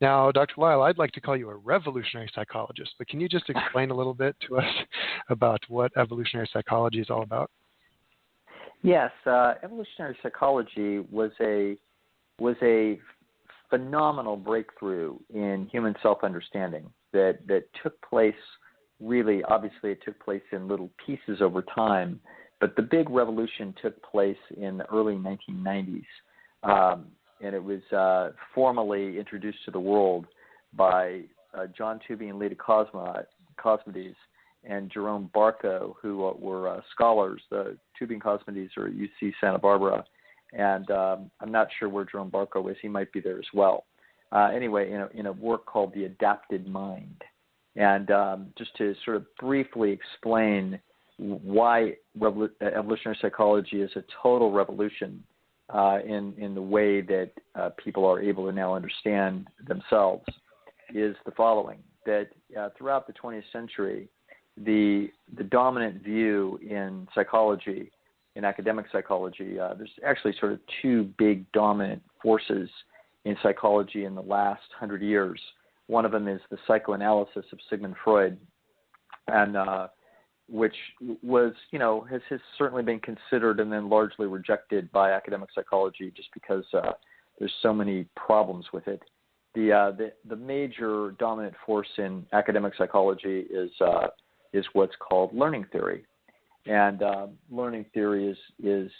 Now, Dr. Lyle, I'd like to call you a revolutionary psychologist, but can you just explain a little bit to us about what evolutionary psychology is all about? Yes, evolutionary psychology was a phenomenal breakthrough in human self-understanding that took place. Really, obviously, it took place in little pieces over time, but the big revolution took place in the early 1990s, and it was formally introduced to the world by John Tooby and Leda Cosmides and Jerome Barco, who were scholars. The Tooby and Cosmides are at UC Santa Barbara, and I'm not sure where Jerome Barco is. He might be there as well. Anyway, in a work called The Adapted Mind. And just to sort of briefly explain why evolutionary psychology is a total revolution in the way that people are able to now understand themselves is the following, that throughout the 20th century, the dominant view in psychology, in academic psychology, there's actually sort of two big dominant forces in psychology in the last 100 years. One of them is the psychoanalysis of Sigmund Freud, and which was, has certainly been considered and then largely rejected by academic psychology just because there's so many problems with it. The major dominant force in academic psychology is what's called learning theory, and learning theory is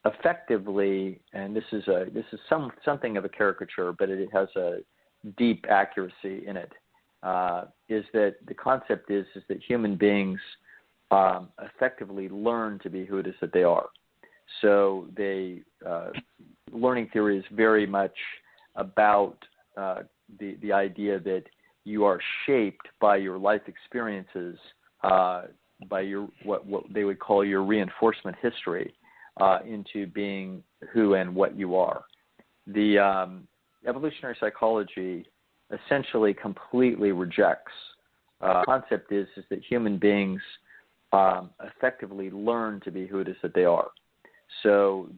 effectively, and this is something of a caricature, but it has a deep accuracy in it, is that the concept is that human beings effectively learn to be who it is that they are. So learning theory is very much about the idea that you are shaped by your life experiences, by your what they would call your reinforcement history, into being who and what you are. The evolutionary psychology essentially completely rejects. The concept is that human beings effectively learn to be who it is that they are. So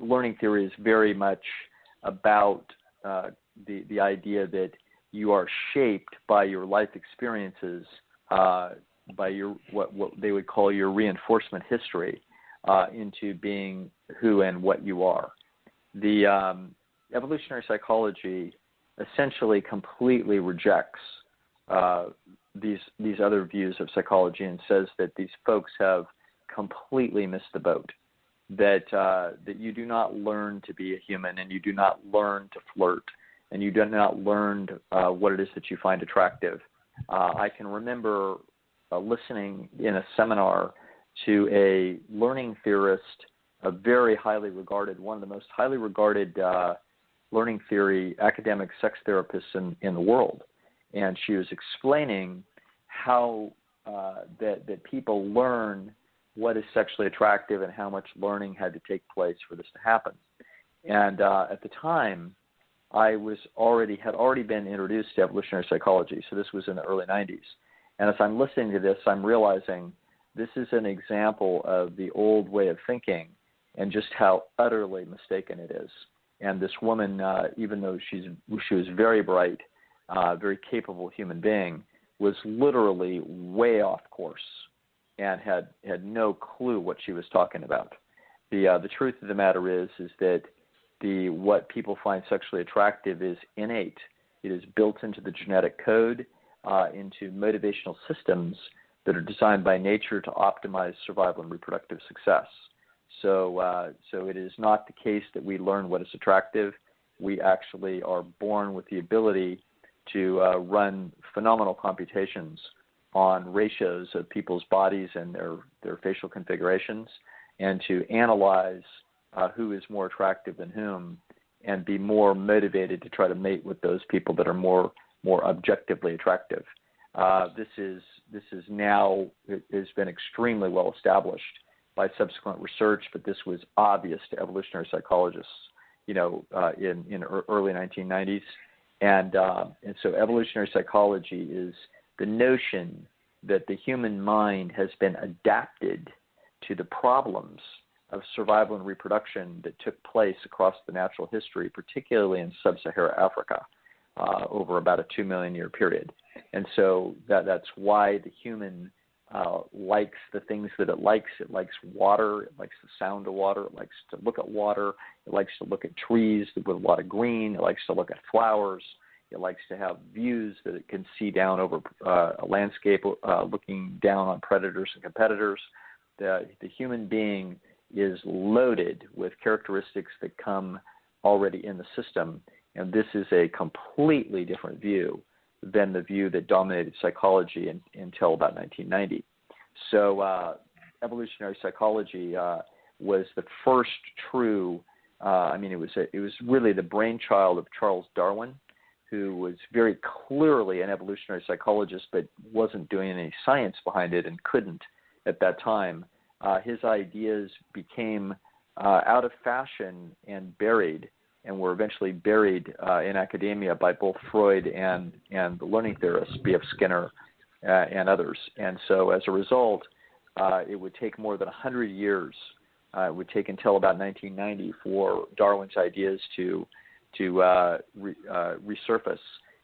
learning theory is very much about the idea that you are shaped by your life experiences, by your what they would call your reinforcement history, into being who and what you are. The evolutionary psychology essentially completely rejects these other views of psychology and says that these folks have completely missed the boat, that you do not learn to be a human, and you do not learn to flirt, and you do not learn what it is that you find attractive. I can remember listening in a seminar to a learning theorist, a very highly regarded, one of the most highly regarded learning theory academic sex therapists in the world. And she was explaining how that people learn what is sexually attractive and how much learning had to take place for this to happen. And at the time, I had already been introduced to evolutionary psychology, so this was in the early 90s. And as I'm listening to this, I'm realizing this is an example of the old way of thinking and just how utterly mistaken it is. And this woman, even though she was very bright, very capable human being, was literally way off course and had no clue what she was talking about. The truth of the matter is that what people find sexually attractive is innate. It is built into the genetic code, into motivational systems that are designed by nature to optimize survival and reproductive success. So it is not the case that we learn what is attractive. We actually are born with the ability to run phenomenal computations on ratios of people's bodies and their facial configurations, and to analyze who is more attractive than whom, and be more motivated to try to mate with those people that are more objectively attractive. This is now, it has been extremely well established by subsequent research, but this was obvious to evolutionary psychologists, in early 1990s. And so evolutionary psychology is the notion that the human mind has been adapted to the problems of survival and reproduction that took place across the natural history, particularly in sub-Saharan Africa, over about a 2 million year period. And so that's why the human likes the things that it likes. It likes water. It likes the sound of water. It likes to look at water. It likes to look at trees with a lot of green. It likes to look at flowers. It likes to have views that it can see down over a landscape, looking down on predators and competitors. The human being is loaded with characteristics that come already in the system, and this is a completely different view than the view that dominated psychology until about 1990. So evolutionary psychology was the first true, it was really the brainchild of Charles Darwin, who was very clearly an evolutionary psychologist but wasn't doing any science behind it and couldn't at that time. His ideas became out of fashion and buried, and were eventually buried in academia by both Freud and the learning theorists, B.F. Skinner and others. And so as a result, it would take more than 100 years. It would take until about 1990 for Darwin's ideas to resurface.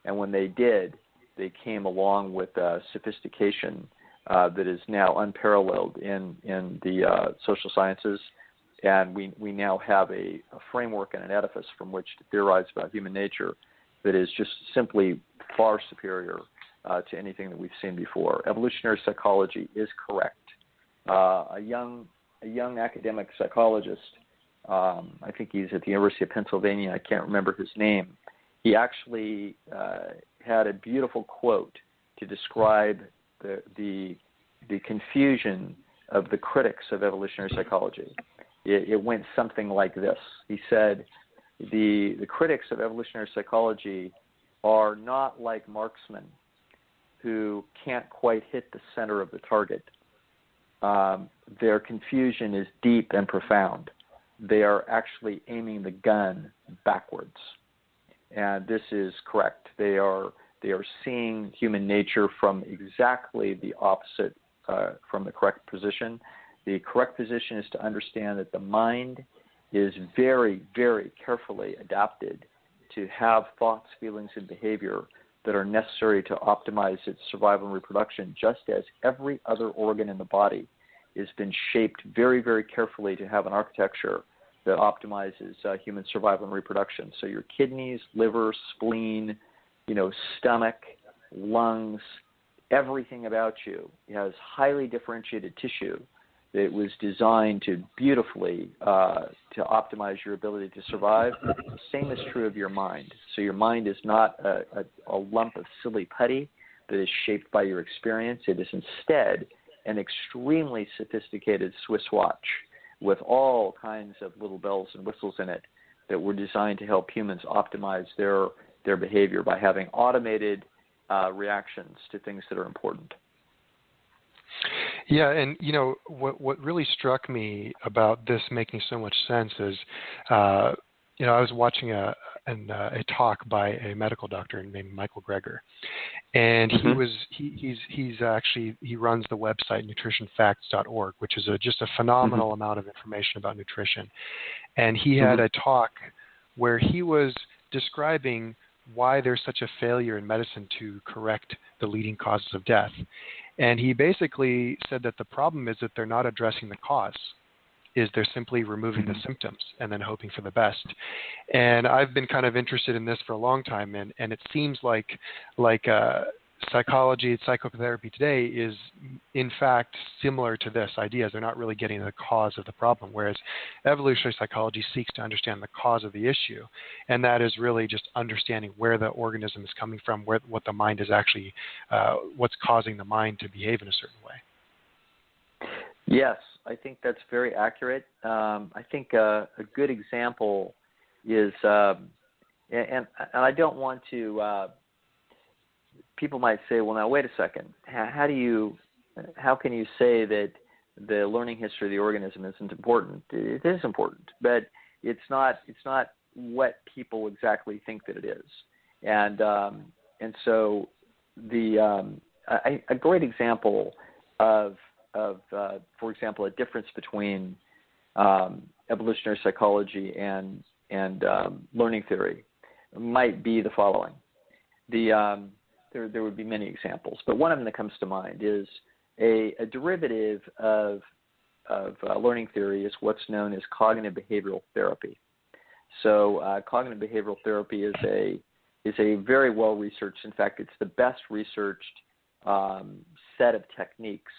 And when they did, they came along with sophistication that is now unparalleled in the social sciences. And we now have a framework and an edifice from which to theorize about human nature that is just simply far superior to anything that we've seen before. Evolutionary psychology is correct. A young academic psychologist, I think he's at the University of Pennsylvania, I can't remember his name, he actually had a beautiful quote to describe the confusion of the critics of evolutionary psychology. It went something like this. He said, the critics of evolutionary psychology are not like marksmen who can't quite hit the center of the target. Their confusion is deep and profound. They are actually aiming the gun backwards. And this is correct. They are seeing human nature from exactly the opposite, from the correct position. The correct position is to understand that the mind is very, very carefully adapted to have thoughts, feelings, and behavior that are necessary to optimize its survival and reproduction, just as every other organ in the body has been shaped very, very carefully to have an architecture that optimizes human survival and reproduction. So your kidneys, liver, spleen, stomach, lungs, everything about you has highly differentiated tissue that was designed to beautifully to optimize your ability to survive. The same is true of your mind. So your mind is not a lump of silly putty that is shaped by your experience. It is instead an extremely sophisticated Swiss watch with all kinds of little bells and whistles in it that were designed to help humans optimize their behavior by having automated reactions to things that are important. Yeah, and what really struck me about this making so much sense is, I was watching a talk by a medical doctor named Michael Greger, and he runs the website nutritionfacts.org, which is just a phenomenal amount of information about nutrition. And he had a talk where he was describing why there's such a failure in medicine to correct the leading causes of death. And he basically said that the problem is that they're not addressing the cause, is they're simply removing the symptoms and then hoping for the best. And I've been kind of interested in this for a long time, and it seems like psychology, psychotherapy today is in fact similar to this idea. They're not really getting the cause of the problem, whereas evolutionary psychology seeks to understand the cause of the issue, and that is really just understanding where the organism is coming from, what the mind is actually, what's causing the mind to behave in a certain way. Yes, I think that's very accurate. I think a good example is, and I don't want to. People might say, well, now wait a second. How can you say that the learning history of the organism isn't important? It is important, but it's not what people exactly think that it is. And so a great example of for example, a difference between evolutionary psychology and learning theory might be the following. There would be many examples, but one of them that comes to mind is a derivative of learning theory is what's known as cognitive behavioral therapy. So cognitive behavioral therapy is a very well researched. In fact, it's the best researched set of techniques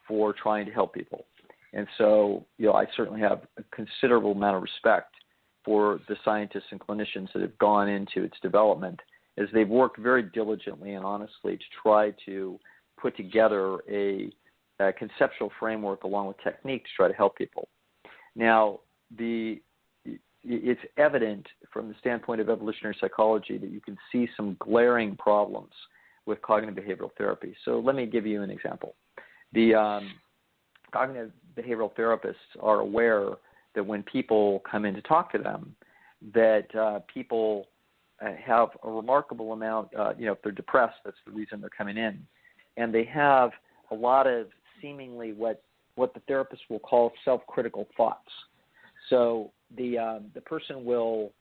for trying to help people. And so, I certainly have a considerable amount of respect for the scientists and clinicians that have gone into its development, as they've worked very diligently and honestly to try to put together a conceptual framework along with technique to try to help people. Now, it's evident from the standpoint of evolutionary psychology that you can see some glaring problems with cognitive behavioral therapy. So let me give you an example. The cognitive behavioral therapists are aware that when people come in to talk to them, that people have a remarkable amount, if they're depressed, that's the reason they're coming in. And they have a lot of seemingly what the therapist will call self-critical thoughts. So the person will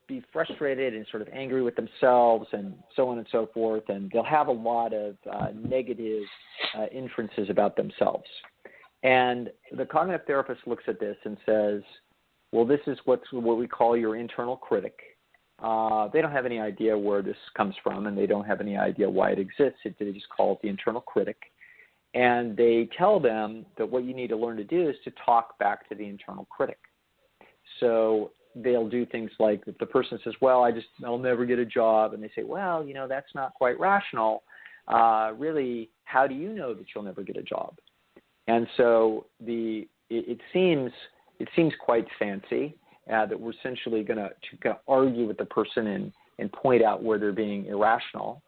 be frustrated and sort of angry with themselves and so on and so forth, and they'll have a lot of negative inferences about themselves. And the cognitive therapist looks at this and says, well, this is what we call your internal critic. They don't have any idea where this comes from, and they don't have any idea why it exists. They just call it the internal critic. And they tell them that what you need to learn to do is to talk back to the internal critic. So they'll do things like, if the person says, well, I'll never get a job, and they say, well, that's not quite rational. Really, how do you know that you'll never get a job? And so it seems quite fancy that we're essentially going to argue with the person and point out where they're being irrational.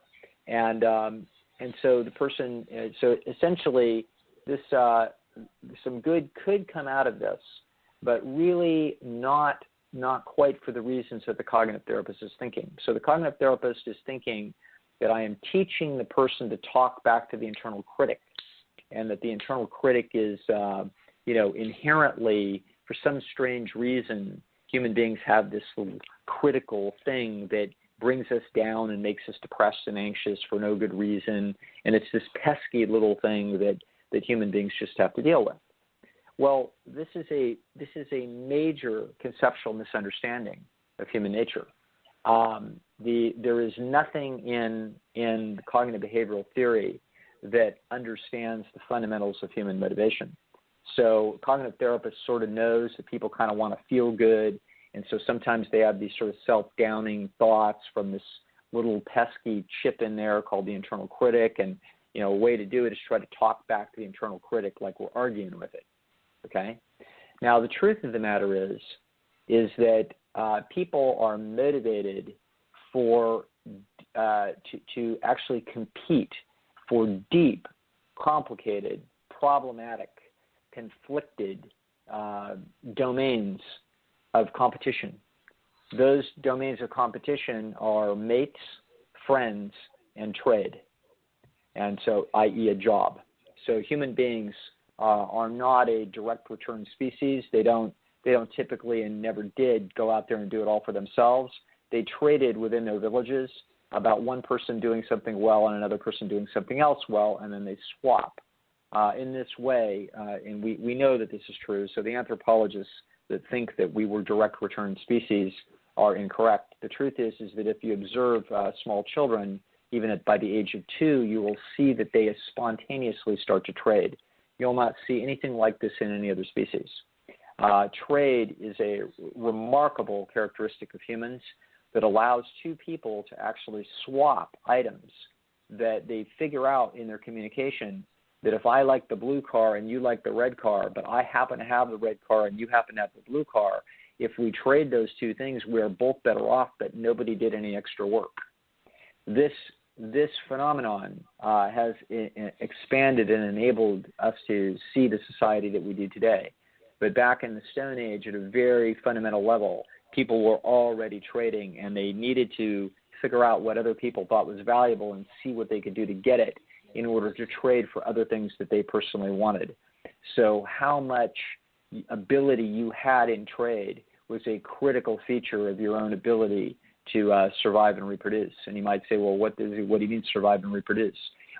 And so the person, so essentially this, some good could come out of this, but really not quite for the reasons that the cognitive therapist is thinking. So the cognitive therapist is thinking that I am teaching the person to talk back to the internal critic, and that the internal critic is, inherently, for some strange reason, human beings have this little critical thing that brings us down and makes us depressed and anxious for no good reason, and it's this pesky little thing that human beings just have to deal with. Well, this is a major conceptual misunderstanding of human nature. There is nothing in cognitive behavioral theory that understands the fundamentals of human motivation. So cognitive therapists sort of knows that people kind of want to feel good, and so sometimes they have these sort of self-downing thoughts from this little pesky chip in there called the internal critic, and a way to do it is try to talk back to the internal critic like we're arguing with it. Okay? Now, the truth of the matter is that people are motivated to actually compete for deep, complicated, problematic, conflicted domains of competition. Those domains of competition are mates, friends, and trade, and so, i.e. a job. So human beings are not a direct return species. They don't typically, and never did, go out there and do it all for themselves. They traded within their villages about one person doing something well and another person doing something else well, and then they swap. In this way, and we know that this is true, so the anthropologists that think that we were direct return species are incorrect. The truth is that if you observe small children, even by the age of 2, you will see that they spontaneously start to trade. You'll not see anything like this in any other species. Trade is a remarkable characteristic of humans that allows two people to actually swap items that they figure out in their communication, that if I like the blue car and you like the red car, but I happen to have the red car and you happen to have the blue car, if we trade those two things, we're both better off, but nobody did any extra work. This phenomenon has expanded and enabled us to see the society that we do today. But back in the Stone Age, at a very fundamental level, people were already trading, and they needed to figure out what other people thought was valuable and see what they could do to get it in order to trade for other things that they personally wanted. So how much ability you had in trade was a critical feature of your own ability to survive and reproduce. And you might say, well, what do you mean survive and reproduce?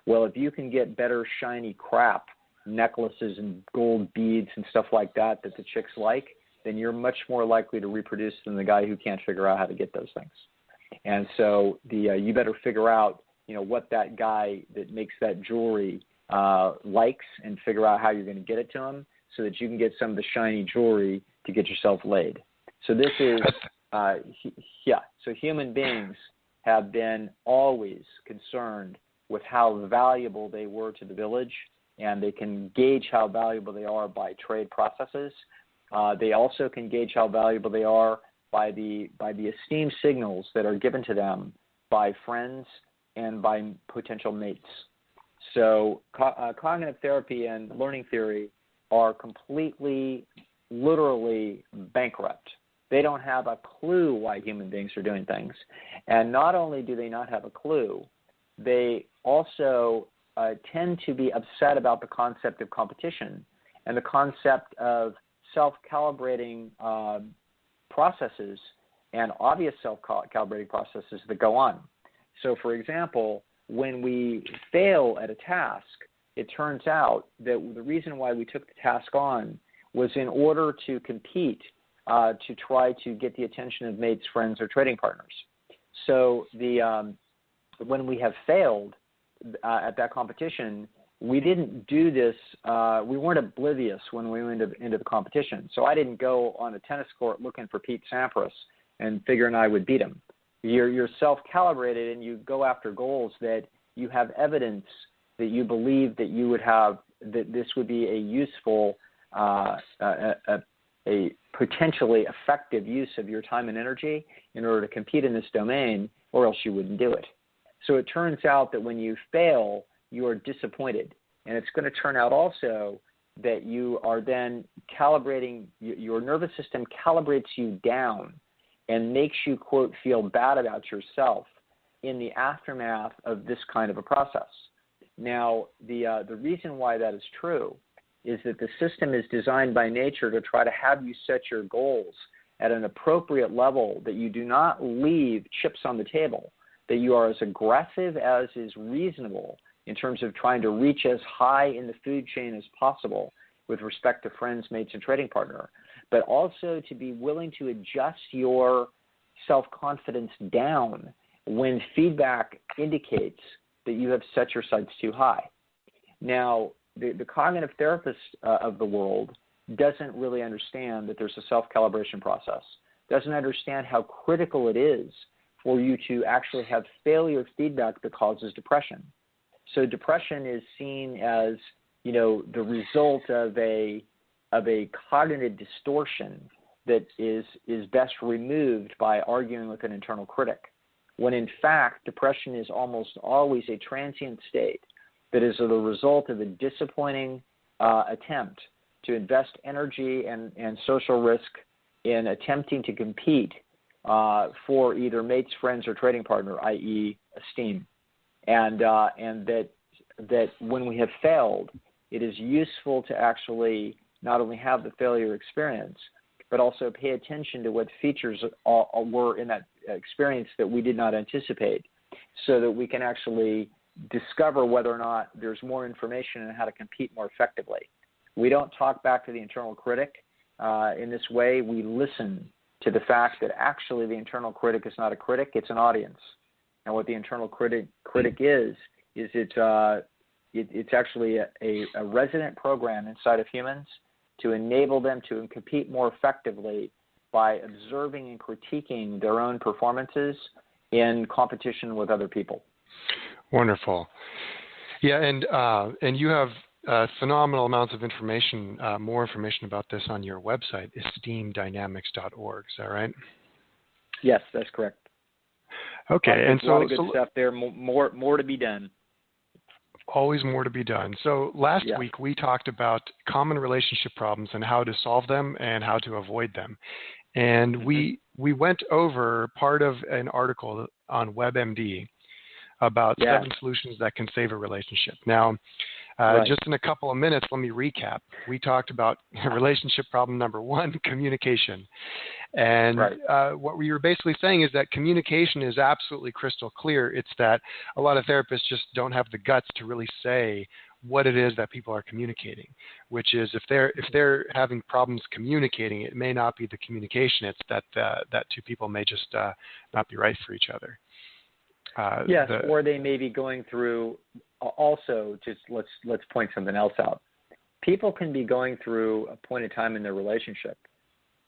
Well, if you can get better shiny crap, necklaces and gold beads and stuff like that the chicks like, then you're much more likely to reproduce than the guy who can't figure out how to get those things. And so you better figure out, what that guy that makes that jewelry likes, and figure out how you're going to get it to him so that you can get some of the shiny jewelry to get yourself laid. So this is, so human beings have been always concerned with how valuable they were to the village, and they can gauge how valuable they are by trade processes. They also can gauge how valuable they are by the esteem signals that are given to them by friends and by potential mates. So cognitive therapy and learning theory are completely, literally bankrupt. They don't have a clue why human beings are doing things. And not only do they not have a clue, they also tend to be upset about the concept of competition and the concept of self-calibrating processes and obvious self-calibrating processes that go on. So, for example, when we fail at a task, it turns out that the reason why we took the task on was in order to compete, to try to get the attention of mates, friends, or trading partners. So when we have failed at that competition, we didn't do this, we weren't oblivious when we went into the competition. So I didn't go on a tennis court looking for Pete Sampras and figuring I would beat him. You're self-calibrated, and you go after goals that you have evidence that you believe that you would have, that this would be a useful, a potentially effective use of your time and energy in order to compete in this domain, or else you wouldn't do it. So it turns out that when you fail, you are disappointed. And it's going to turn out also that you are then calibrating, your nervous system calibrates you down and makes you, quote, feel bad about yourself in the aftermath of this kind of a process. Now, the reason why that is true is that the system is designed by nature to try to have you set your goals at an appropriate level, that you do not leave chips on the table, that you are as aggressive as is reasonable in terms of trying to reach as high in the food chain as possible with respect to friends, mates, and trading partner, but also to be willing to adjust your self-confidence down when feedback indicates that you have set your sights too high. Now, the cognitive therapist of the world doesn't really understand that there's a self-calibration process, doesn't understand how critical it is for you to actually have failure feedback that causes depression. So depression is seen as, the result of a cognitive distortion that is best removed by arguing with an internal critic, when in fact depression is almost always a transient state that is the result of a disappointing attempt to invest energy and social risk in attempting to compete for either mates, friends, or trading partner, i.e. esteem. And that when we have failed, it is useful to actually not only have the failure experience, but also pay attention to what features were in that experience that we did not anticipate, so that we can actually discover whether or not there's more information on how to compete more effectively. We don't talk back to the internal critic in this way. We listen to the fact that actually the internal critic is not a critic, it's an audience. And what the internal critic is it's actually a resident program inside of humans to enable them to compete more effectively by observing and critiquing their own performances in competition with other people. Wonderful. Yeah, and you have phenomenal amounts of information, more information about this on your website, esteemdynamics.org. Is that right? Yes, that's correct. Okay, and so a lot of good stuff there. More to be done. Always more to be done. So last week we talked about common relationship problems and how to solve them and how to avoid them. And we went over part of an article on WebMD about 7 solutions that can save a relationship. Now, Right. Just in a couple of minutes, let me recap. We talked about relationship problem number 1, communication. And what we were basically saying is that communication is absolutely crystal clear. It's that a lot of therapists just don't have the guts to really say what it is that people are communicating, which is if they're having problems communicating, it may not be the communication. It's that two people may just not be right for each other. Yes, or they may be going through. Also, just let's point something else out. People can be going through a point in time in their relationship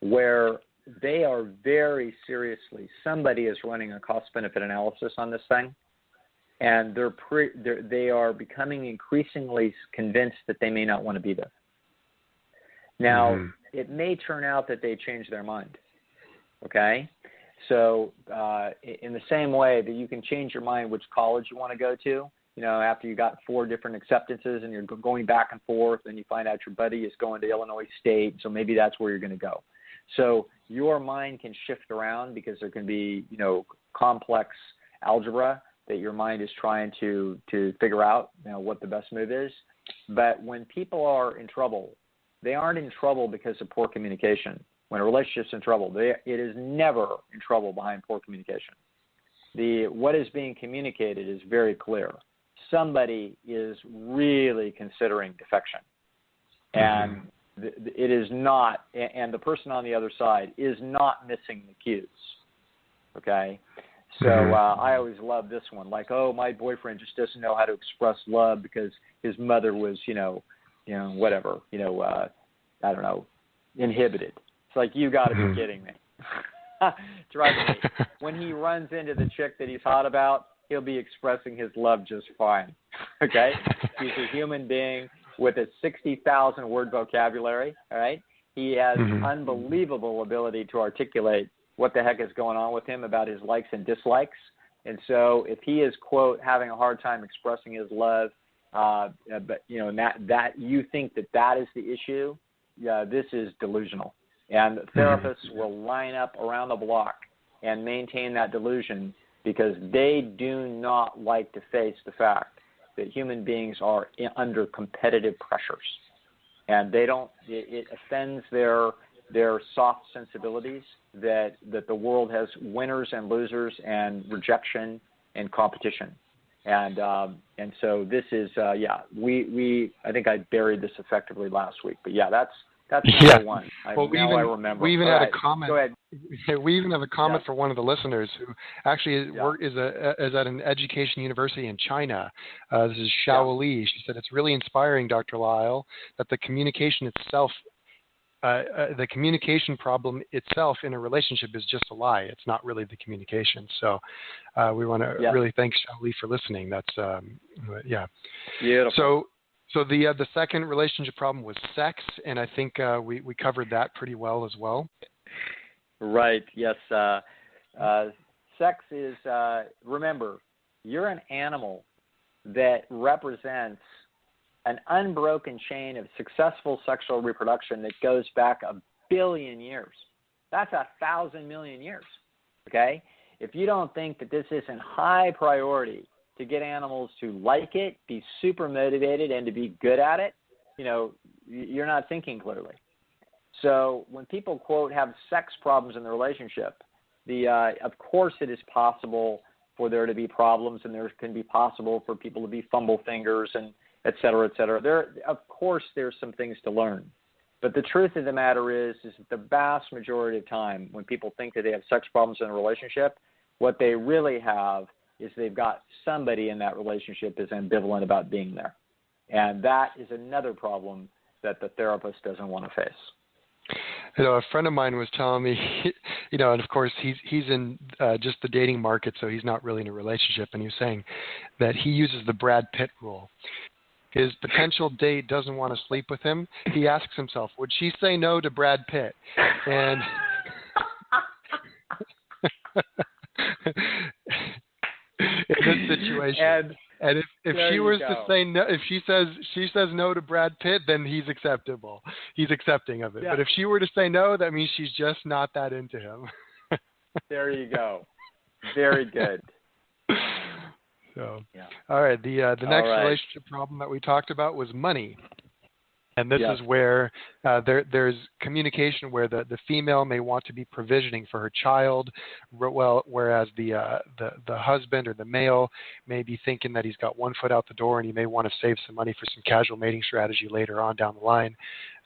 where they are very seriously. Somebody is running a cost-benefit analysis on this thing, and they are becoming increasingly convinced that they may not want to be there. Now, it may turn out that they change their mind. Okay. So in the same way that you can change your mind which college you want to go to, after you got 4 different acceptances and you're going back and forth, and you find out your buddy is going to Illinois State, so maybe that's where you're going to go. So your mind can shift around because there can be, complex algebra that your mind is trying to figure out, what the best move is. But when people are in trouble, they aren't in trouble because of poor communication. When a relationship's in trouble, it is never in trouble behind poor communication. What is being communicated is very clear. Somebody is really considering defection, and it is not, and the person on the other side is not missing the cues. Okay, so I always love this one. Like, my boyfriend just doesn't know how to express love because his mother was, whatever, I don't know, inhibited. It's like, you got to be kidding me. Trust me. When he runs into the chick that he's hot about, he'll be expressing his love just fine. Okay? He's a human being with a 60,000 word vocabulary. All right? He has unbelievable ability to articulate what the heck is going on with him about his likes and dislikes. And so if he is, quote, having a hard time expressing his love, but that you think that is the issue, this is delusional. And therapists will line up around the block and maintain that delusion because they do not like to face the fact that human beings are under competitive pressures. And it offends their soft sensibilities that the world has winners and losers and rejection and competition. And so this is, I think I buried this effectively last week. But that's number 1. I remember. We even had a comment. Go ahead. We even have a comment for one of the listeners who actually is at an education university in China. This is Xiao Li. She said, it's really inspiring, Dr. Lisle, that the communication itself, the communication problem itself in a relationship is just a lie. It's not really the communication. So we want to really thank Xiao Li for listening. That's, Beautiful. So the second relationship problem was sex, and I think we covered that pretty well as well. Right. Yes. Sex is, remember, you're an animal that represents an unbroken chain of successful sexual reproduction that goes back 1 billion years. That's 1,000 million years. Okay? If you don't think that this isn't high priority to get animals to like it, be super motivated, and to be good at it, you're not thinking clearly. So when people, quote, have sex problems in the relationship, of course it is possible for there to be problems, and there can be possible for people to be fumble fingers and et cetera, et cetera. Of course, there's some things to learn. But the truth of the matter is that the vast majority of time when people think that they have sex problems in a relationship, what they really have is they've got somebody in that relationship is ambivalent about being there. And that is another problem that the therapist doesn't want to face. A friend of mine was telling me, and of course he's in just the dating market, so he's not really in a relationship, and he was saying that he uses the Brad Pitt rule. His potential date doesn't want to sleep with him. He asks himself, would she say no to Brad Pitt? And in this situation, and if she was to say no, if she says no to Brad Pitt, then he's acceptable. He's accepting of it. Yeah. But if she were to say no, that means she's just not that into him. There you go. Very good. So, Yeah. all right. The next right. relationship problem that we talked about was money. And this Yes. is where there's communication where the female may want to be provisioning for her child, whereas the husband or the male may be thinking that he's got one foot out the door and he may want to save some money for some casual mating strategy later on down the line.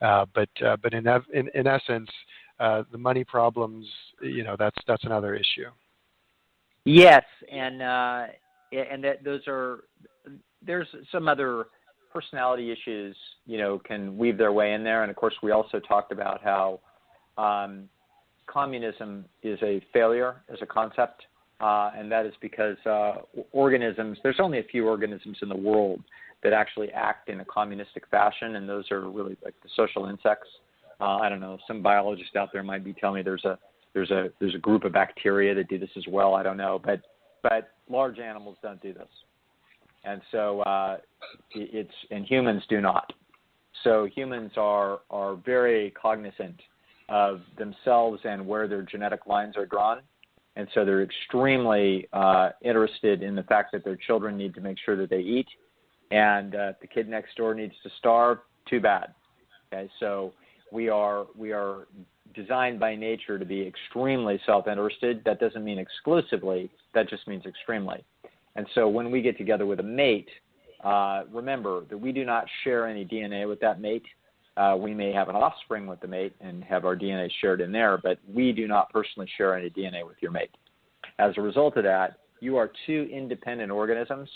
But in essence, the money problems, that's another issue. Yes, and there's some other personality issues, can weave their way in there. And of course, we also talked about how communism is a failure as a concept, and that is because there's only a few organisms in the world that actually act in a communistic fashion, and those are really like the social insects. I don't know, some biologist out there might be telling me there's a group of bacteria that do this as well. I don't know, but large animals don't do this. And so and humans do not. So humans are very cognizant of themselves and where their genetic lines are drawn. And so they're extremely interested in the fact that their children need to make sure that they eat. And if the kid next door needs to starve, too bad. Okay, so we are designed by nature to be extremely self-interested. That doesn't mean exclusively. That just means extremely. And so when we get together with a mate, remember that we do not share any DNA with that mate. We may have an offspring with the mate and have our DNA shared in there, but we do not personally share any DNA with your mate. As a result of that, you are two independent organisms,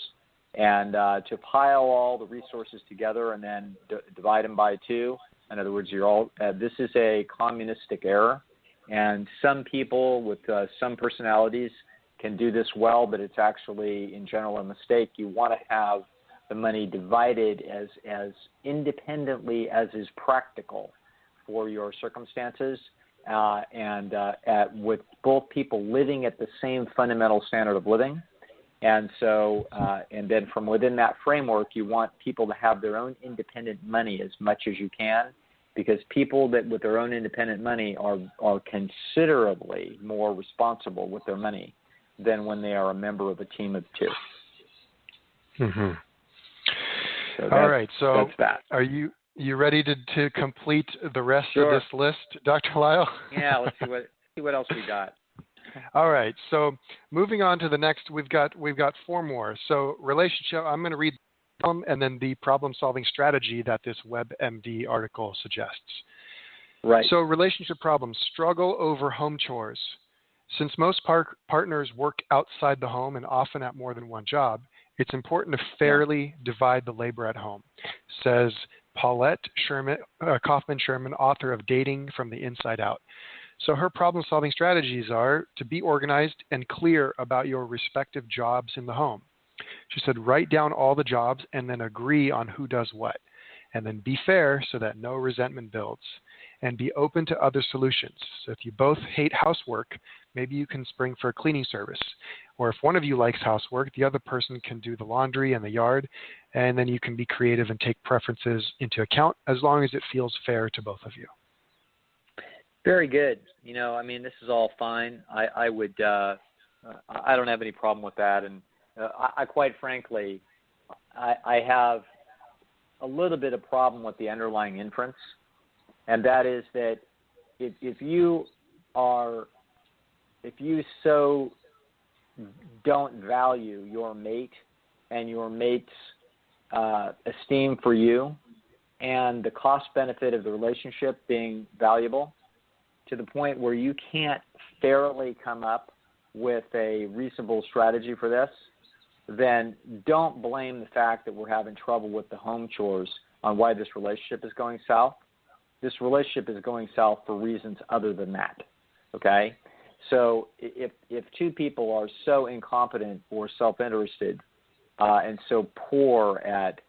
and to pile all the resources together and then divide them by two, in other words, this is a communistic error, and some people with some personalities can do this well, but it's actually, in general, a mistake. You want to have the money divided as independently as is practical for your circumstances, and with both people living at the same fundamental standard of living. And so, and then from within that framework, you want people to have their own independent money as much as you can, because people that with their own independent money are considerably more responsible with their money than when they are a member of a team of two. Mm-hmm. So all right. So that's that. Are you ready to complete the rest Sure. of this list, Dr. Lyle? Yeah, let's see what else we got. All right. So moving on to the next, we've got four more. So relationship, I'm going to read them and then the problem-solving strategy that this WebMD article suggests. Right. So relationship problems: struggle over home chores. Since most partners work outside the home and often at more than one job, it's important to fairly divide the labor at home, says Paulette Kaufman Sherman, author of Dating from the Inside Out. So her problem-solving strategies are to be organized and clear about your respective jobs in the home. She said, write down all the jobs and then agree on who does what. And then be fair so that no resentment builds. And be open to other solutions. So if you both hate housework, maybe you can spring for a cleaning service. Or if one of you likes housework, the other person can do the laundry and the yard. And then you can be creative and take preferences into account as long as it feels fair to both of you. Very good. This is all fine. I would, I don't have any problem with that. And I quite frankly, I have a little bit of problem with the underlying inference. And that is that if you so don't value your mate and your mate's esteem for you and the cost benefit of the relationship being valuable to the point where you can't fairly come up with a reasonable strategy for this, then don't blame the fact that we're having trouble with the home chores on why this relationship is going south. This relationship is going south for reasons other than that, okay? So if two people are so incompetent or self-interested and so poor at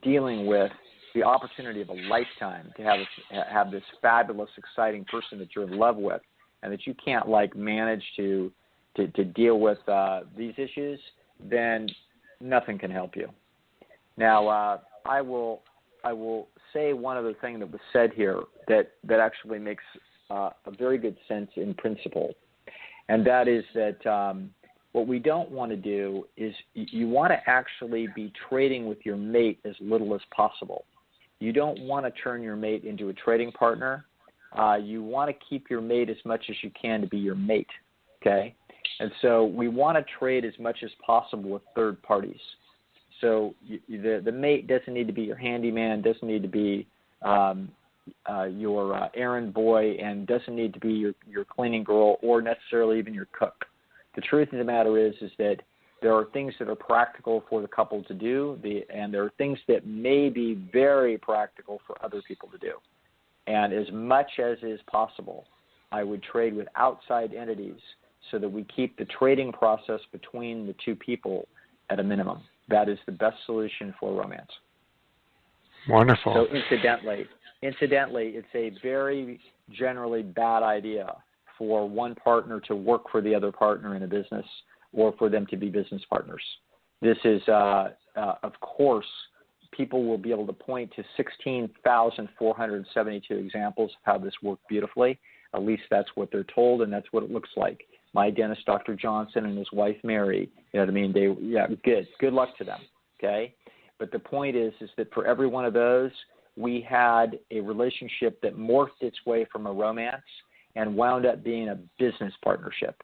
dealing with the opportunity of a lifetime to have this fabulous, exciting person that you're in love with, and that you can't manage to deal with these issues, then nothing can help you. Now, I will say one other thing that was said here that actually makes a very good sense in principle, and that is that What we don't want to do is you want to actually be trading with your mate as little as possible. You don't want to turn your mate into a trading partner. You want to keep your mate as much as you can to be your mate, okay? And so we want to trade as much as possible with third parties. So the mate doesn't need to be your handyman, doesn't need to be your errand boy, and doesn't need to be your cleaning girl or necessarily even your cook. The truth of the matter is that there are things that are practical for the couple to do, and there are things that may be very practical for other people to do. And as much as is possible, I would trade with outside entities so that we keep the trading process between the two people at a minimum. That is the best solution for romance. Wonderful. So incidentally, it's a very generally bad idea for one partner to work for the other partner in a business or for them to be business partners. This is, of course, people will be able to point to 16,472 examples of how this worked beautifully. At least that's what they're told, and that's what it looks like. My dentist, Dr. Johnson, and his wife, Mary, you know what I mean? Good luck to them, okay? But the point is that for every one of those, we had a relationship that morphed its way from a romance and wound up being a business partnership,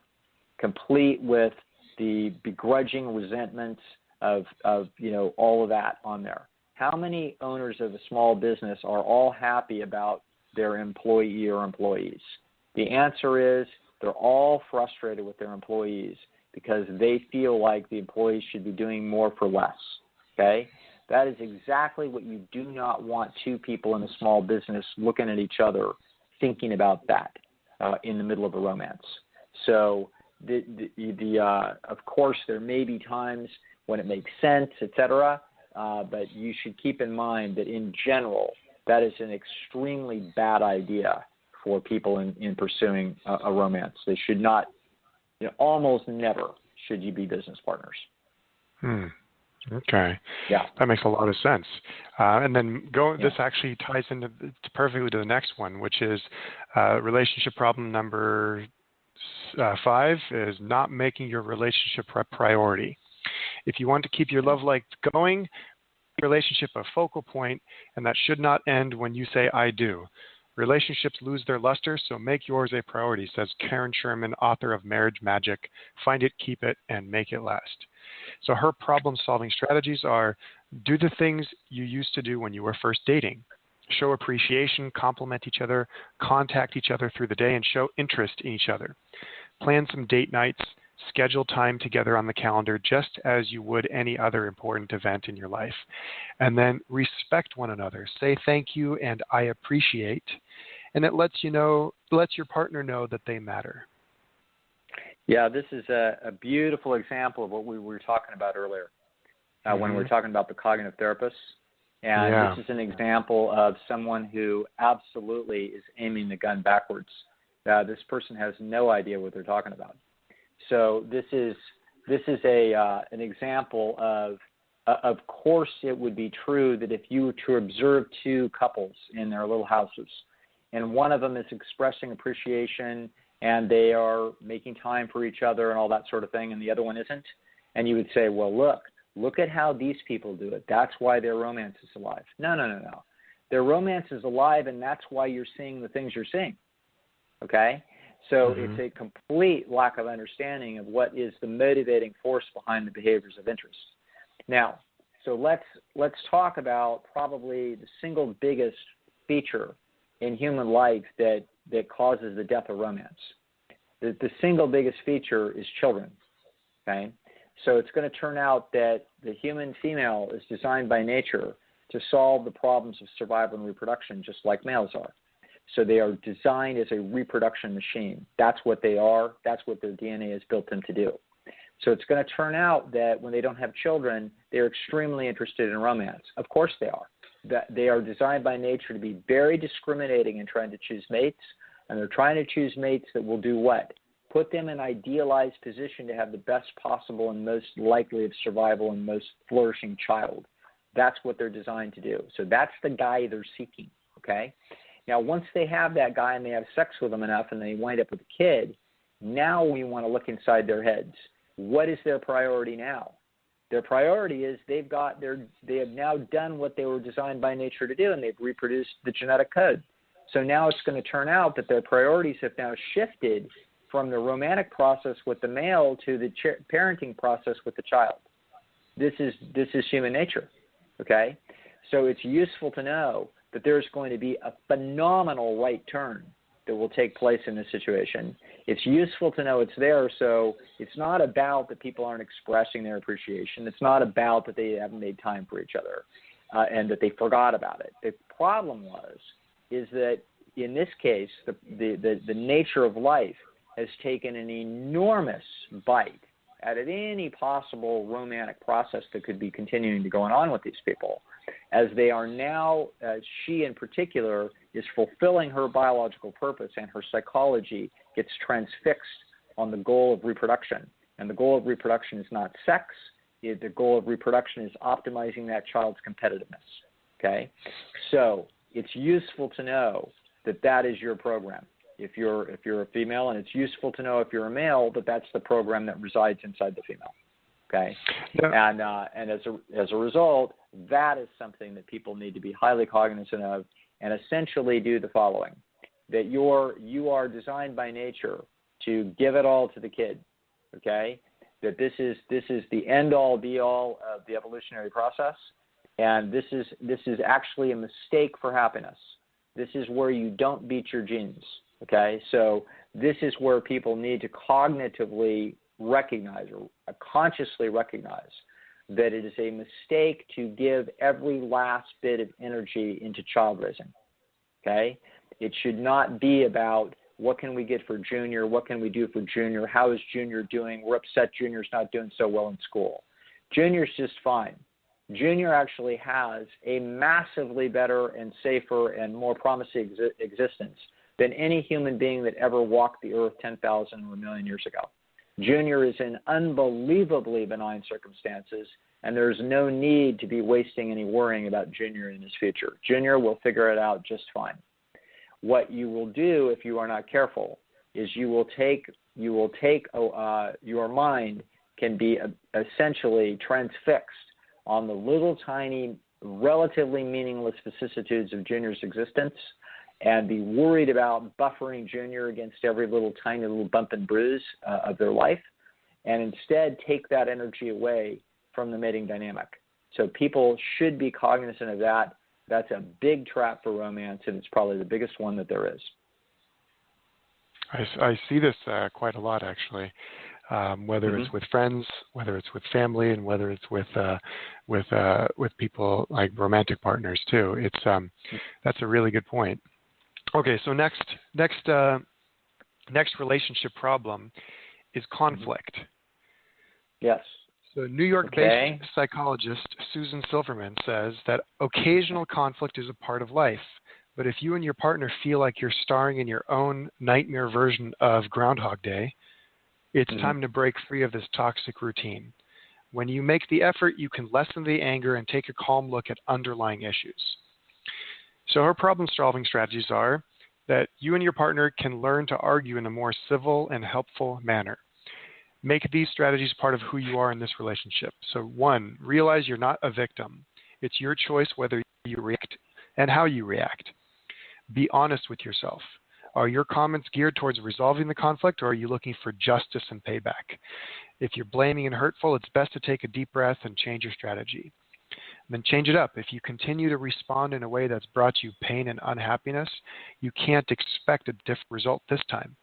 complete with the begrudging resentments of all of that on there. How many owners of a small business are all happy about their employee or employees? The answer is they're all frustrated with their employees because they feel like the employees should be doing more for less, okay? That is exactly what you do not want two people in a small business looking at each other thinking about that in the middle of a romance. So, of course, there may be times when it makes sense, etc., but you should keep in mind that in general, that is an extremely bad idea for people in pursuing a romance. They should not, almost never should you be business partners. Okay. Yeah. That makes a lot of sense. And then this actually ties into perfectly to the next one, which is relationship problem number 5 is not making your relationship a priority. If you want to keep your love life going, relationship a focal point, and that should not end when you say I do. Relationships lose their luster, so make yours a priority, says Karen Sherman, author of Marriage Magic. Find it, keep it, and make it last. So her problem-solving strategies are: do the things you used to do when you were first dating. Show appreciation, compliment each other, contact each other through the day, and show interest in each other. Plan some date nights. Schedule time together on the calendar just as you would any other important event in your life. And then respect one another. Say thank you and I appreciate. And it lets your partner know that they matter. Yeah, this is a beautiful example of what we were talking about earlier when we were talking about the cognitive therapists. And this is an example of someone who absolutely is aiming the gun backwards. This person has no idea what they're talking about. So this is an example of course, it would be true that if you were to observe two couples in their little houses, and one of them is expressing appreciation and they are making time for each other and all that sort of thing, and the other one isn't, and you would say, well, look at how these people do it. That's why their romance is alive. No. Their romance is alive, and that's why you're seeing the things you're seeing. Okay? So it's a complete lack of understanding of what is the motivating force behind the behaviors of interest. Now, so let's talk about probably the single biggest feature in human life that causes the death of romance. The single biggest feature is children. Okay? So it's going to turn out that the human female is designed by nature to solve the problems of survival and reproduction just like males are. So they are designed as a reproduction machine. That's what they are. That's what their DNA is built in to do. So it's going to turn out that when they don't have children, they're extremely interested in romance. Of course they are. That they are designed by nature to be very discriminating in trying to choose mates, and they're trying to choose mates that will do what? Put them in an idealized position to have the best possible and most likely of survival and most flourishing child. That's what they're designed to do. So that's the guy they're seeking, okay? Now, once they have that guy and they have sex with him enough and they wind up with a kid, now we want to look inside their heads. What is their priority now? Their priority is they have now done what they were designed by nature to do, and they've reproduced the genetic code. So now it's going to turn out that their priorities have now shifted from the romantic process with the male to the parenting process with the child. This is human nature, okay? So it's useful to know that there's going to be a phenomenal right turn that will take place in this situation. It's useful to know it's there, so it's not about that people aren't expressing their appreciation. It's not about that they haven't made time for each other and that they forgot about it. The problem is that in this case, the nature of life has taken an enormous bite at any possible romantic process that could be continuing to go on with these people, as they are now, she in particular, is fulfilling her biological purpose, and her psychology gets transfixed on the goal of reproduction. And the goal of reproduction is not sex. The goal of reproduction is optimizing that child's competitiveness, okay? So it's useful to know that is your program. If you're a female, and it's useful to know if you're a male that that's the program that resides inside the female. Okay, yeah. And as a result, that is something that people need to be highly cognizant of, and essentially do the following: that you are designed by nature to give it all to the kid. Okay, that this is the end all be all of the evolutionary process, and this is actually a mistake for happiness. This is where you don't beat your genes. Okay, so this is where people need to cognitively recognize or consciously recognize that it is a mistake to give every last bit of energy into child raising. Okay, it should not be about what can we get for Junior, what can we do for Junior, how is Junior doing, we're upset Junior's not doing so well in school. Junior's just fine. Junior actually has a massively better and safer and more promising existence than any human being that ever walked the earth 10,000 or a million years ago. Junior is in unbelievably benign circumstances, and there's no need to be wasting any worrying about Junior in his future. Junior will figure it out just fine. What you will do if you are not careful is your mind can be essentially transfixed on the little tiny, relatively meaningless vicissitudes of Junior's existence, and be worried about buffering Junior against every little tiny little bump and bruise of their life, and instead take that energy away from the mating dynamic. So people should be cognizant of that. That's a big trap for romance, and it's probably the biggest one that there is. I see this quite a lot, actually, whether it's with friends, whether it's with family, and whether it's with people like romantic partners too. It's that's a really good point. Okay, so next relationship problem is conflict. Yes. So New York-based psychologist Susan Silverman says that occasional conflict is a part of life, but if you and your partner feel like you're starring in your own nightmare version of Groundhog Day, it's time to break free of this toxic routine. When you make the effort, you can lessen the anger and take a calm look at underlying issues. So her problem-solving strategies are that you and your partner can learn to argue in a more civil and helpful manner. Make these strategies part of who you are in this relationship. So 1, realize you're not a victim. It's your choice whether you react and how you react. Be honest with yourself. Are your comments geared towards resolving the conflict, or are you looking for justice and payback? If you're blaming and hurtful, it's best to take a deep breath and change your strategy. Then change it up. If you continue to respond in a way that's brought you pain and unhappiness, you can't expect a different result this time.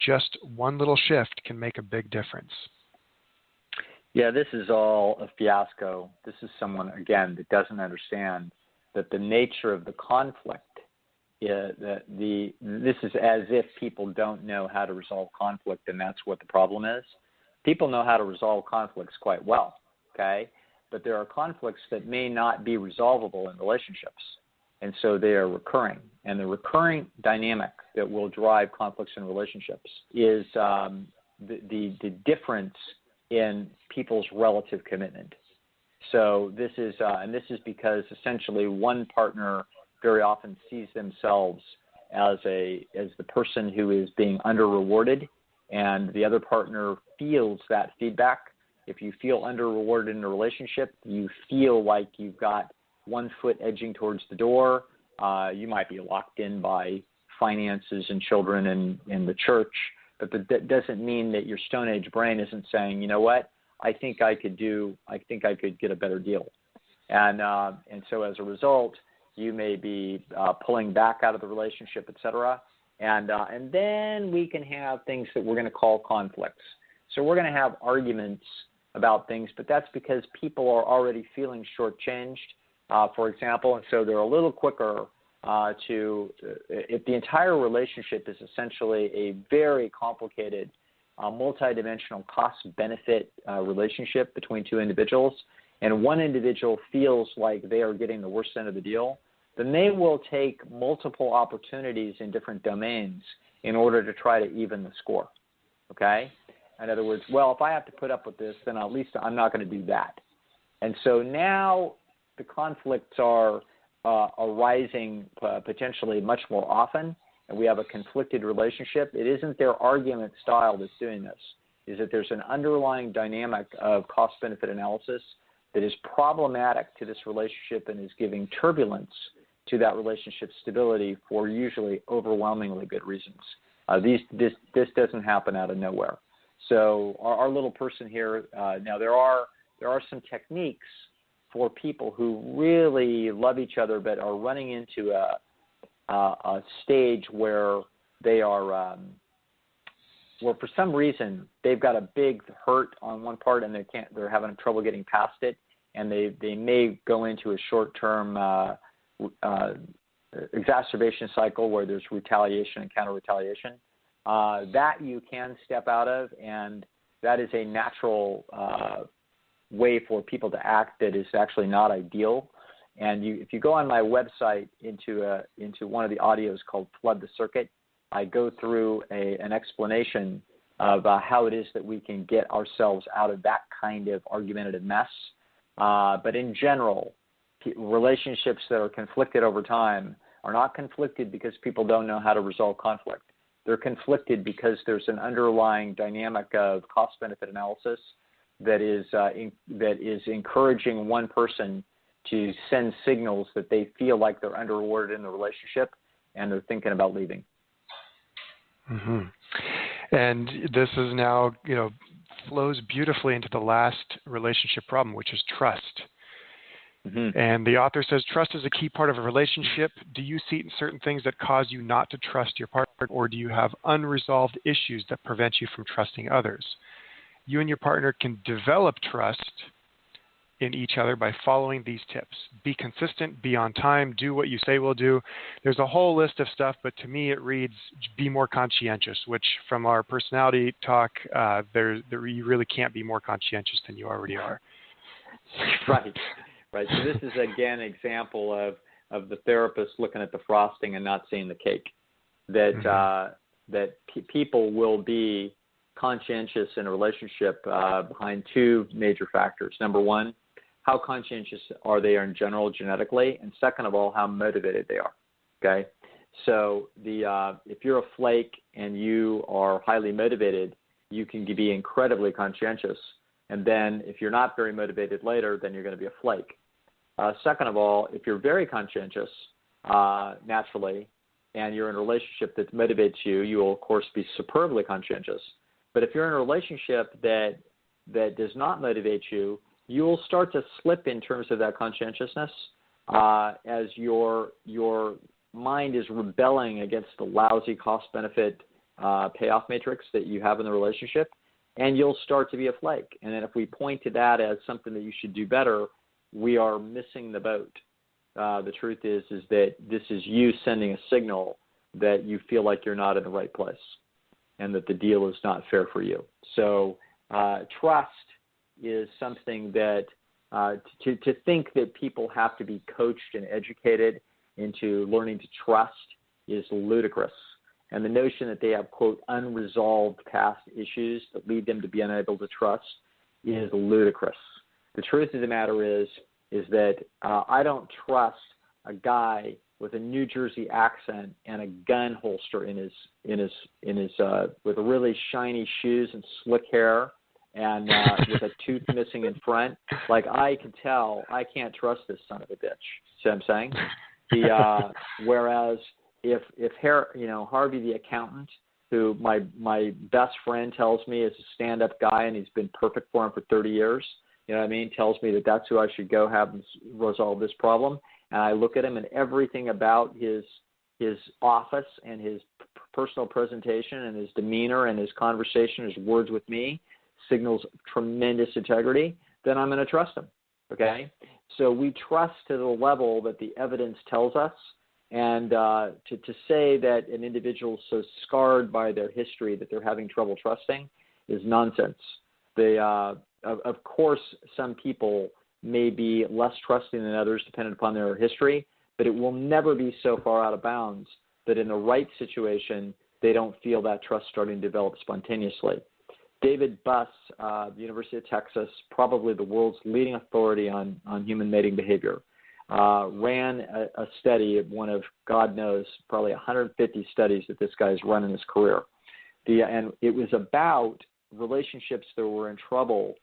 Just one little shift can make a big difference. Yeah, this is all a fiasco. This is someone, again, that doesn't understand that the nature of the conflict, this is as if people don't know how to resolve conflict, and that's what the problem is. People know how to resolve conflicts quite well, okay? But there are conflicts that may not be resolvable in relationships, and so they are recurring. And the recurring dynamic that will drive conflicts in relationships is the difference in people's relative commitment. So this is because essentially one partner very often sees themselves as the person who is being under-rewarded and the other partner feels that feedback. If you feel under-rewarded in a relationship, you feel like you've got one foot edging towards the door. You might be locked in by finances and children and the church, but that doesn't mean that your Stone Age brain isn't saying, you know what, I think I could get a better deal. And so as a result, you may be pulling back out of the relationship, et cetera. And then we can have things that we're going to call conflicts. So we're going to have arguments about things, but that's because people are already feeling shortchanged, for example, and so they're a little quicker if the entire relationship is essentially a very complicated, multidimensional cost-benefit relationship between two individuals, and one individual feels like they are getting the worst end of the deal, then they will take multiple opportunities in different domains in order to try to even the score, okay? In other words, well, if I have to put up with this, then at least I'm not going to do that. And so now the conflicts are arising potentially much more often, and we have a conflicted relationship. It isn't their argument style that's doing this. Is that there's an underlying dynamic of cost-benefit analysis that is problematic to this relationship and is giving turbulence to that relationship's stability for usually overwhelmingly good reasons. This doesn't happen out of nowhere. So our little person here, now there are some techniques for people who really love each other but are running into a stage where they are where for some reason they've got a big hurt on one part and they're having trouble getting past it, and they may go into a short-term exacerbation cycle where there's retaliation and counter-retaliation. That you can step out of, and that is a natural way for people to act that is actually not ideal. And if you go on my website into one of the audios called Flood the Circuit, I go through an explanation of how it is that we can get ourselves out of that kind of argumentative mess. But in general, relationships that are conflicted over time are not conflicted because people don't know how to resolve conflict. They're conflicted because there's an underlying dynamic of cost-benefit analysis that is encouraging one person to send signals that they feel like they're under-rewarded in the relationship and they're thinking about leaving. Mm-hmm. And this is now, flows beautifully into the last relationship problem, which is trust. Mm-hmm. And the author says, trust is a key part of a relationship. Do you see certain things that cause you not to trust your partner, or do you have unresolved issues that prevent you from trusting others? You and your partner can develop trust in each other by following these tips. Be consistent, be on time, do what you say will do. There's a whole list of stuff, but to me it reads, be more conscientious, which from our personality talk, you really can't be more conscientious than you already are. Right. So this is, again, an example of the therapist looking at the frosting and not seeing the cake. That people will be conscientious in a relationship behind two major factors. Number one, how conscientious are they in general genetically? And second of all, how motivated they are. Okay? So if you're a flake and you are highly motivated, you can be incredibly conscientious. And then if you're not very motivated later, then you're going to be a flake. Second of all, if you're very conscientious naturally and you're in a relationship that motivates you, you will, of course, be superbly conscientious. But if you're in a relationship that does not motivate you, you will start to slip in terms of that conscientiousness as your mind is rebelling against the lousy cost-benefit payoff matrix that you have in the relationship, and you'll start to be a flake. And then if we point to that as something that you should do better, we are missing the boat. The truth is that this is you sending a signal that you feel like you're not in the right place and that the deal is not fair for you. So trust is something that to think that people have to be coached and educated into learning to trust is ludicrous. And the notion that they have, quote, unresolved past issues that lead them to be unable to trust is ludicrous. The truth of the matter is that I don't trust a guy with a New Jersey accent and a gun holster in his with really shiny shoes and slick hair and with a tooth missing in front. Like, I could tell I can't trust this son of a bitch. See what I'm saying? Whereas if Harvey the accountant, who my best friend tells me is a stand-up guy and he's been perfect for him for 30 years, you know what I mean, tells me that that's who I should go have resolve this problem. And I look at him, and everything about his office and his personal presentation and his demeanor and his conversation, his words with me, signals tremendous integrity, then I'm going to trust him, okay? So we trust to the level that the evidence tells us, and to say that an individual is so scarred by their history that they're having trouble trusting is nonsense. Of course, some people may be less trusting than others depending upon their history, but it will never be so far out of bounds that in the right situation, they don't feel that trust starting to develop spontaneously. David Buss, the University of Texas, probably the world's leading authority on human mating behavior, ran a study of one of, God knows, probably 150 studies that this guy's run in his career. And it was about relationships that were in trouble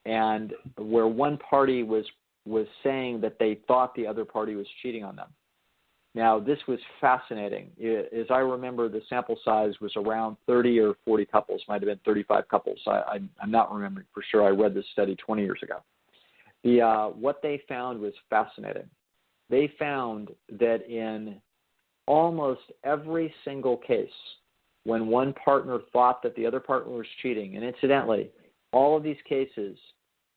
and where one party was saying that they thought the other party was cheating on them. Now, this was fascinating. As I remember, the sample size was around 30 or 40 couples, might have been 35 couples. I'm not remembering for sure. I read this study 20 years ago. What they found was fascinating. They found that in almost every single case, when one partner thought that the other partner was cheating, and incidentally, all of these cases,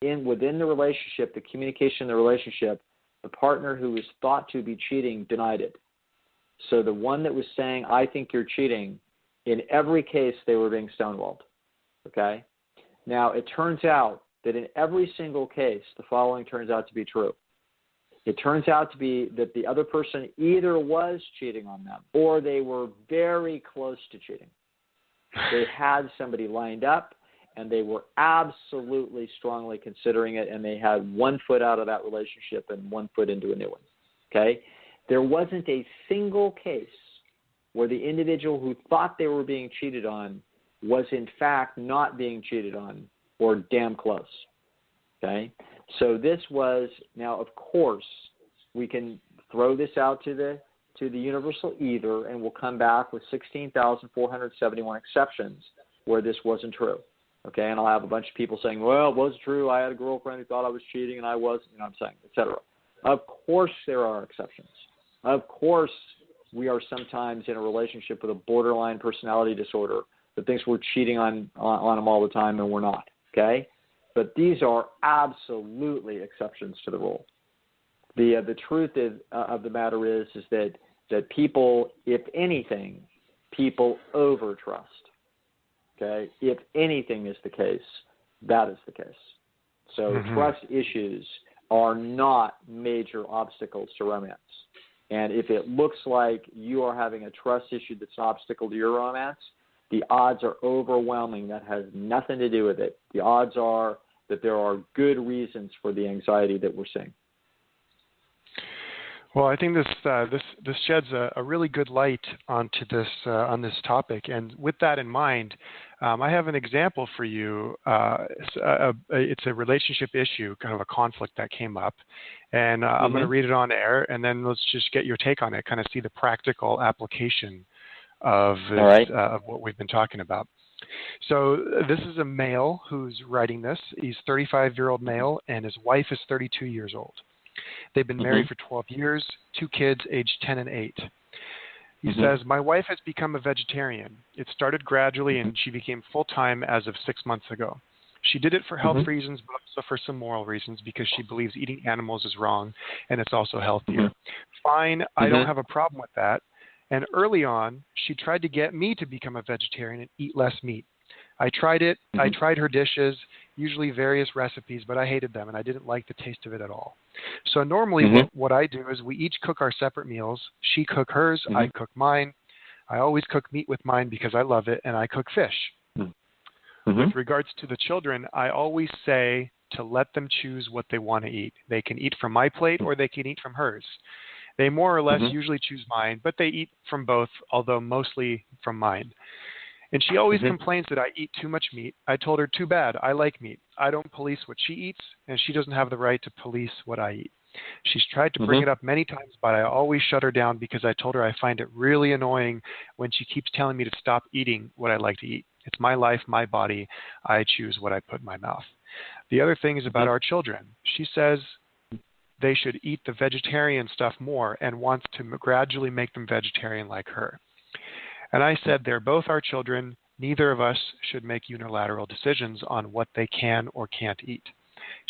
within the relationship, the communication in the relationship, the partner who was thought to be cheating denied it. So the one that was saying, I think you're cheating, in every case they were being stonewalled. Okay? Now, it turns out that in every single case, the following turns out to be true. It turns out to be that the other person either was cheating on them or they were very close to cheating. They had somebody lined up, and they were absolutely strongly considering it, and they had 1 foot out of that relationship and 1 foot into a new one, okay? There wasn't a single case where the individual who thought they were being cheated on was in fact not being cheated on or damn close, okay? So this was, now of course, we can throw this out to the universal either, and we'll come back with 16,471 exceptions where this wasn't true. Okay, and I'll have a bunch of people saying, well, it was true. I had a girlfriend who thought I was cheating and I was, I'm saying, et cetera. Of course there are exceptions. Of course we are sometimes in a relationship with a borderline personality disorder that thinks we're cheating on them all the time and we're not, okay? But these are absolutely exceptions to the rule. The truth of the matter is that people, if anything, people over-trust. Okay, if anything is the case, that is the case. So trust issues are not major obstacles to romance. And if it looks like you are having a trust issue that's an obstacle to your romance, the odds are overwhelming that has nothing to do with it. The odds are that there are good reasons for the anxiety that we're seeing. Well, I think this sheds a really good light onto this on this topic, and with that in mind, I have an example for you. It's a relationship issue, kind of a conflict that came up, and I'm going to read it on air, and then let's just get your take on it, kind of see the practical application of this, of what we've been talking about. So this is a male who's writing this. He's a 35-year-old male, and his wife is 32 years old. They've been married for 12 years, 2 kids aged 10 and 8. He says, my wife has become a vegetarian. It started gradually, and she became full-time as of 6 months ago. She did it for health reasons, but also for some moral reasons, because she believes eating animals is wrong, and it's also healthier. Fine, I don't have a problem with that. And early on, she tried to get me to become a vegetarian and eat less meat. I tried it. I tried her dishes, usually various recipes, but I hated them, and I didn't like the taste of it at all. So normally what I do is we each cook our separate meals. She cook hers, I cook mine. I always cook meat with mine because I love it, and I cook fish. With regards to the children, I always say to let them choose what they want to eat. They can eat from my plate or they can eat from hers. They more or less Mm-hmm. usually choose mine, but they eat from both, although mostly from mine. And she always Mm-hmm. complains that I eat too much meat. I told her, too bad, I like meat. I don't police what she eats, and she doesn't have the right to police what I eat. She's tried to bring Mm-hmm. it up many times, but I always shut her down because I told her I find it really annoying when she keeps telling me to stop eating what I like to eat. It's my life, my body. I choose what I put in my mouth. The other thing is about our children. She says they should eat the vegetarian stuff more and wants to gradually make them vegetarian like her. And I said they're both our children. Neither of us should make unilateral decisions on what they can or can't eat.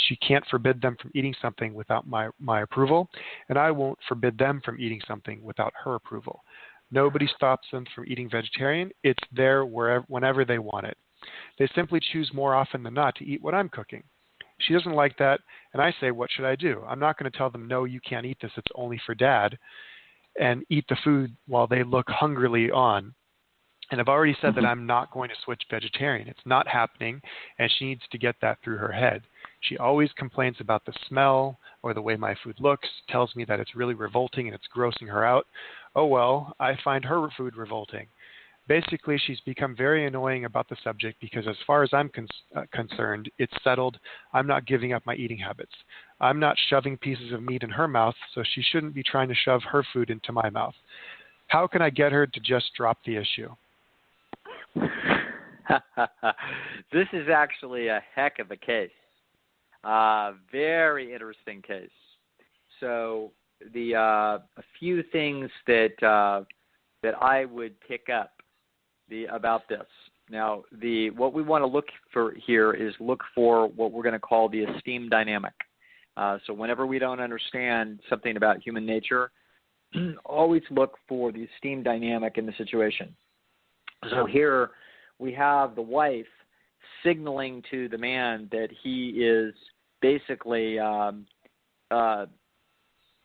She can't forbid them from eating something without my approval, and I won't forbid them from eating something without her approval. Nobody stops them from eating vegetarian. It's there whenever they want it. They simply choose more often than not to eat what I'm cooking. She doesn't like that, and I say, what should I do? I'm not going to tell them, no, you can't eat this. It's only for Dad, and eat the food while they look hungrily on. And I've already said that I'm not going to switch vegetarian. It's not happening, and she needs to get that through her head. She always complains about the smell or the way my food looks, tells me that it's really revolting and it's grossing her out. Oh well, I find her food revolting. Basically, she's become very annoying about the subject because as far as I'm concerned, it's settled. I'm not giving up my eating habits. I'm not shoving pieces of meat in her mouth, so she shouldn't be trying to shove her food into my mouth. How can I get her to just drop the issue? This is actually a heck of a case. Very interesting case. So a few things that I would pick up about this. Now, what we want to look for here is look for what we're going to call the esteem dynamic. So whenever we don't understand something about human nature, always look for the esteem dynamic in the situation. So here we have the wife signaling to the man that he is basically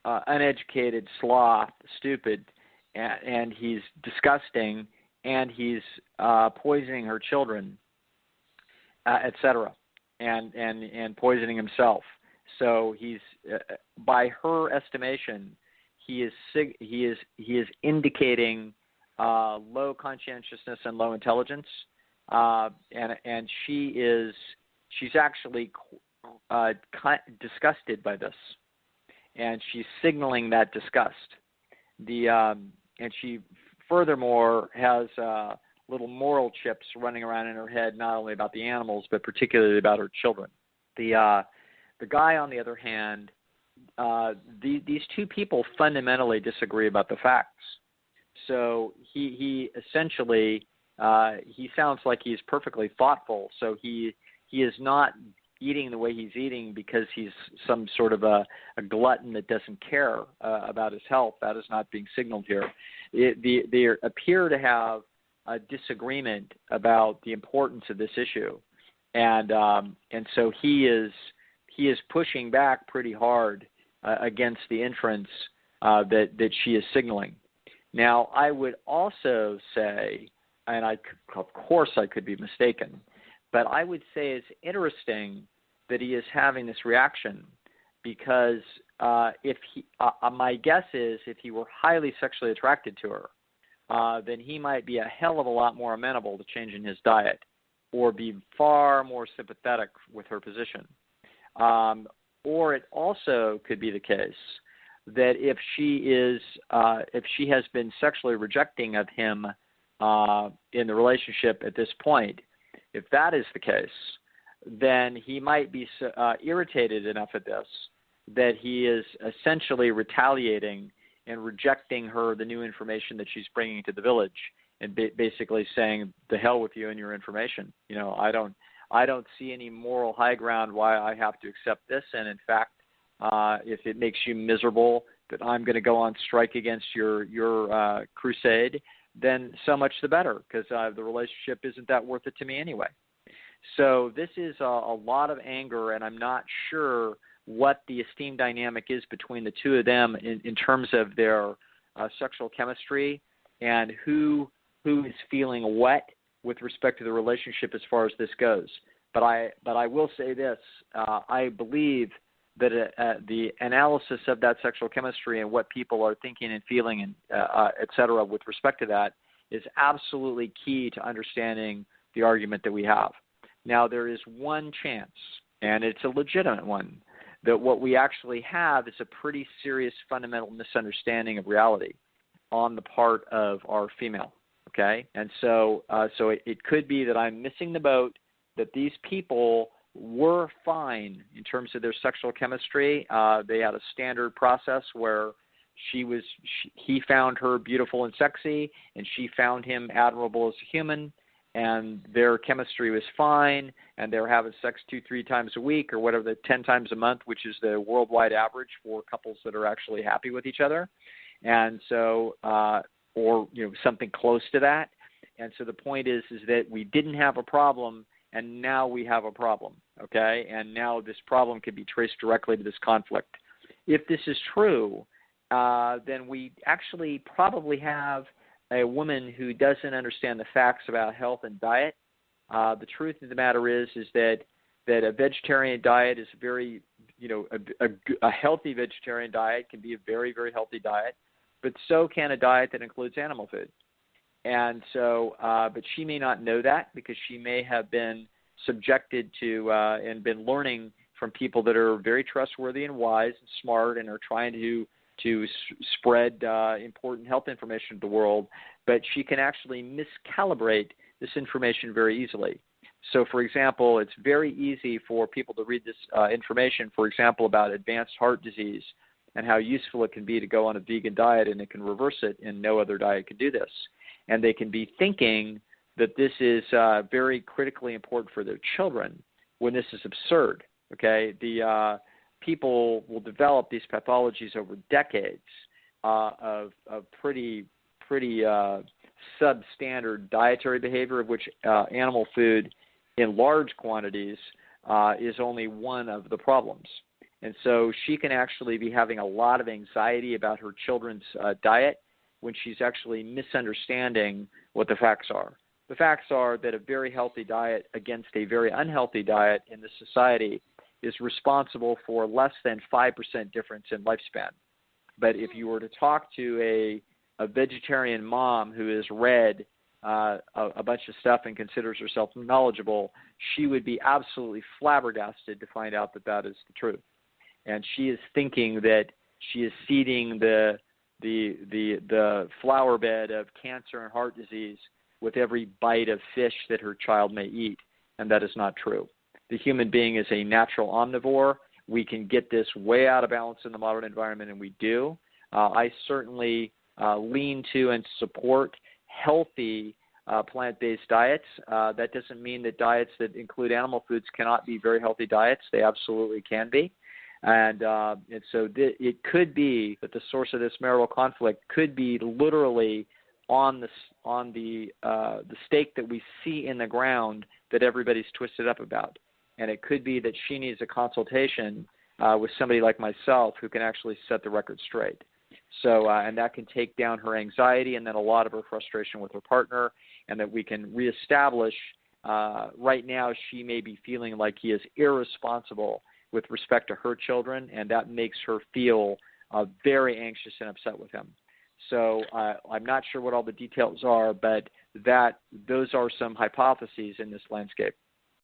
uneducated, sloth, stupid, and he's disgusting, and he's poisoning her children, etc., and poisoning himself. So he's, by her estimation, he is indicating low conscientiousness and low intelligence, and she's actually disgusted by this, and she's signaling that disgust. And she furthermore has little moral chips running around in her head, not only about the animals but particularly about her children. The guy, on the other hand, these two people fundamentally disagree about the facts. So he essentially he sounds like he's perfectly thoughtful. So he is not eating the way he's eating because he's some sort of a glutton that doesn't care about his health. That is not being signaled here. They appear to have a disagreement about the importance of this issue, and so he is pushing back pretty hard against the inference that she is signaling. Now, I would also say, and of course I could be mistaken, but I would say it's interesting that he is having this reaction because my guess is if he were highly sexually attracted to her, then he might be a hell of a lot more amenable to changing his diet or be far more sympathetic with her position. Or it also could be the case that if she has been sexually rejecting of him in the relationship at this point, if that is the case, then he might be irritated enough at this that he is essentially retaliating and rejecting her the new information that she's bringing to the village, and basically saying, "The hell with you and your information. You know, I don't see any moral high ground why I have to accept this. And in fact, if it makes you miserable that I'm going to go on strike against your crusade, then so much the better, because the relationship isn't that worth it to me anyway." So this is a lot of anger, and I'm not sure what the esteem dynamic is between the two of them in terms of their sexual chemistry and who is feeling what with respect to the relationship as far as this goes. But I will say this: I believe that the analysis of that sexual chemistry and what people are thinking and feeling and et cetera with respect to that is absolutely key to understanding the argument that we have. Now, there is one chance, and it's a legitimate one, that what we actually have is a pretty serious fundamental misunderstanding of reality on the part of our female, okay? And so it could be that I'm missing the boat, that these people were fine in terms of their sexual chemistry. They had a standard process where he found her beautiful and sexy, and she found him admirable as a human, and their chemistry was fine, and they're having sex 2-3 times a week or whatever, 10 times a month, which is the worldwide average for couples that are actually happy with each other. And so, or, something close to that. And so the point is that we didn't have a problem, and now we have a problem, okay? And now this problem can be traced directly to this conflict. If this is true, then we actually probably have a woman who doesn't understand the facts about health and diet. The truth of the matter is that a vegetarian diet is very, a healthy vegetarian diet can be a very, very healthy diet, but so can a diet that includes animal food. And so, but she may not know that because she may have been subjected to and been learning from people that are very trustworthy and wise and smart and are trying to spread important health information to the world, but she can actually miscalibrate this information very easily. So, for example, it's very easy for people to read this information, for example, about advanced heart disease and how useful it can be to go on a vegan diet, and it can reverse it, and no other diet can do this. And they can be thinking that this is very critically important for their children when this is absurd, okay? People will develop these pathologies over decades of pretty substandard dietary behavior, of which animal food in large quantities is only one of the problems. And so she can actually be having a lot of anxiety about her children's diet when she's actually misunderstanding what the facts are. The facts are that a very healthy diet against a very unhealthy diet in this society is responsible for less than 5% difference in lifespan. But if you were to talk to a vegetarian mom who has read a bunch of stuff and considers herself knowledgeable, she would be absolutely flabbergasted to find out that that is the truth. And she is thinking that she is seeding the flower bed of cancer and heart disease with every bite of fish that her child may eat, and that is not true. The human being is a natural omnivore. We can get this way out of balance in the modern environment, and we do. I certainly lean to and support healthy plant-based diets. That doesn't mean that diets that include animal foods cannot be very healthy diets. They absolutely can be. And so it could be that the source of this marital conflict could be literally on the stake that we see in the ground that everybody's twisted up about. And it could be that she needs a consultation with somebody like myself who can actually set the record straight. So, and that can take down her anxiety and then a lot of her frustration with her partner, and that we can reestablish. Right now, she may be feeling like he is irresponsible with respect to her children, and that makes her feel very anxious and upset with him. So I'm not sure what all the details are, but those are some hypotheses in this landscape.